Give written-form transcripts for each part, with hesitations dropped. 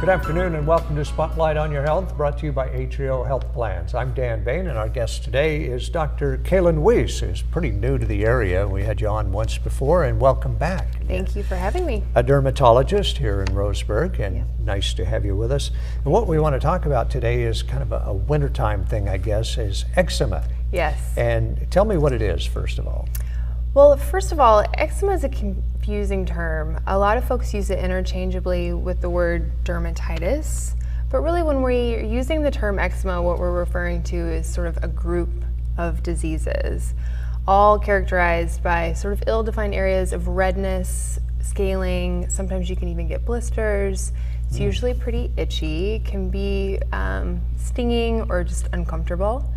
Good afternoon and welcome to Spotlight on Your Health, brought to you by Atrio Health Plans. I'm Dan Bain and our guest today is Dr. Kaylan Weese, who's pretty new to the area. We had you on once before, and welcome back. Thank you for having me. A dermatologist here in Roseburg, and nice to have you with us. And what we want to talk about today is kind of a wintertime thing, I guess, is eczema. Yes. And tell me what it is, first of all. Well, first of all, eczema is a confusing term. A lot of folks use it interchangeably with the word dermatitis, but really when we're using the term eczema, what we're referring to is sort of a group of diseases, all characterized by sort of ill-defined areas of redness, scaling. Sometimes you can even get blisters. It's usually pretty itchy, can be stinging or just uncomfortable.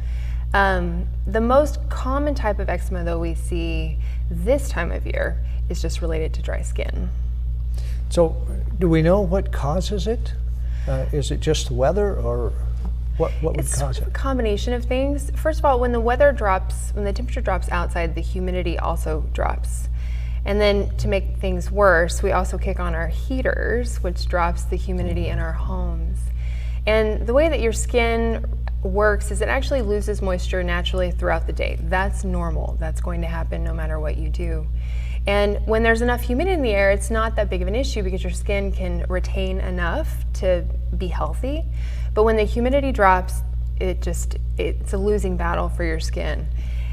The most common type of eczema, though, we see this time of year is just related to dry skin. So do we know what causes it? Is it just the weather, or what would It's cause sort of it? a combination of things. First of all, when the weather drops, when the temperature drops outside, the humidity also drops. And then to make things worse, we also kick on our heaters, which drops the humidity in our homes. And the way that your skin works is it actually loses moisture naturally throughout the day. That's normal. That's going to happen no matter what you do. And when there's enough humidity in the air, it's not that big of an issue because your skin can retain enough to be healthy. But when the humidity drops, it's a losing battle for your skin.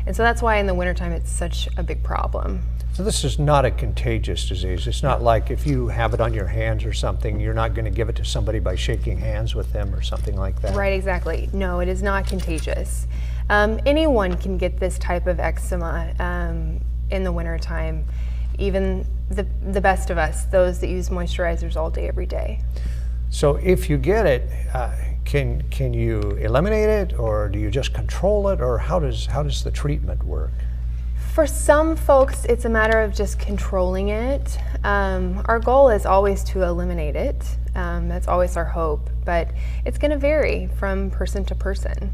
And so that's why in the wintertime it's such a big problem. So this is not a contagious disease. It's not like if you have it on your hands or something, you're not going to give it to somebody by shaking hands with them or something like that. Right, exactly. No, it is not contagious. Anyone can get this type of eczema in the wintertime, even the best of us, those that use moisturizers all day, every day. So if you get it, can you eliminate it, or do you just control it, or how does the treatment work? For some folks, it's a matter of just controlling it. Our goal is always to eliminate it. That's always our hope, but it's going to vary from person to person.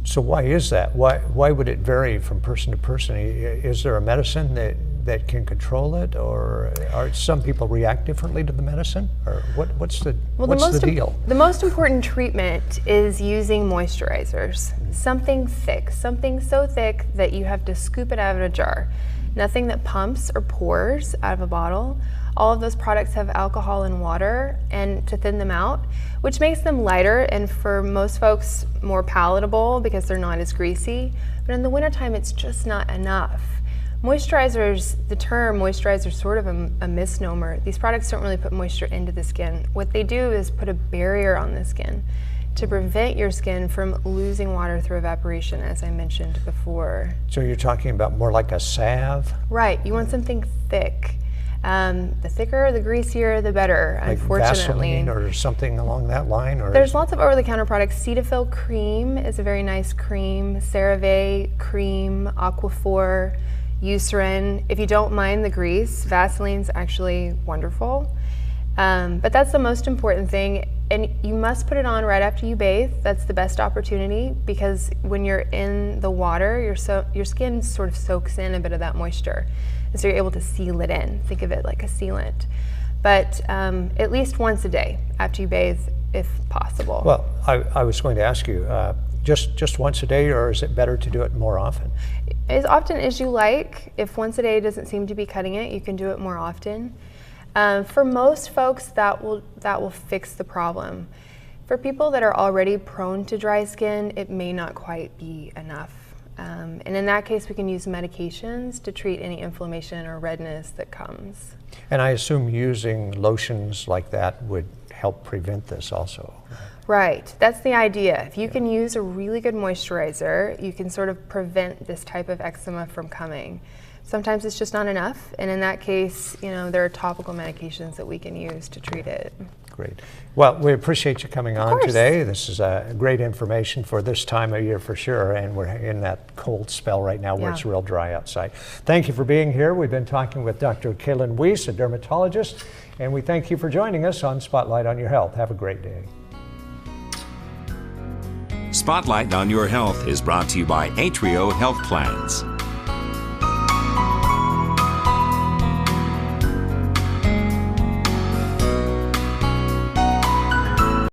So why is that? Why would it vary from person to person? Is there a medicine that can control it, or are some people react differently to the medicine, or what's the deal? The most important treatment is using moisturizers. Something thick, something so thick that you have to scoop it out of a jar. Nothing that pumps or pours out of a bottle. All of those products have alcohol and water and to thin them out, which makes them lighter and for most folks more palatable because they're not as greasy. But in the wintertime, it's just not enough. Moisturizers, the term moisturizer is sort of a misnomer. These products don't really put moisture into the skin. What they do is put a barrier on the skin to prevent your skin from losing water through evaporation, as I mentioned before. So you're talking about more like a salve? Right, you want something thick. The thicker, the greasier, the better, like unfortunately. Vaseline or something along that line? Or There's lots of over-the-counter products. Cetaphil cream is a very nice cream. CeraVe cream, Aquaphor, Eucerin. If you don't mind the grease, Vaseline's actually wonderful. But that's the most important thing. And you must put it on right after you bathe. That's the best opportunity because when you're in the water, your skin sort of soaks in a bit of that moisture. And so you're able to seal it in. Think of it like a sealant. But at least once a day after you bathe, if possible. Well, I was going to ask you, just once a day, or is it better to do it more often? As often as you like. If once a day doesn't seem to be cutting it, you can do it more often. For most folks, that will fix the problem. For people that are already prone to dry skin, it may not quite be enough. And in that case, we can use medications to treat any inflammation or redness that comes. And I assume using lotions like that would help prevent this also. Right, that's the idea. If you can use a really good moisturizer, you can sort of prevent this type of eczema from coming. Sometimes it's just not enough, and in that case, there are topical medications that we can use to treat it. Great. Well, we appreciate you coming on course. today. This is great information for this time of year for sure, and we're in that cold spell right now where it's real dry outside. Thank you for being here. We've been talking with Dr. Kaylan Weese, a dermatologist, and we thank you for joining us on Spotlight on Your Health. Have a great day. Spotlight on Your Health is brought to you by Atrio Health Plans.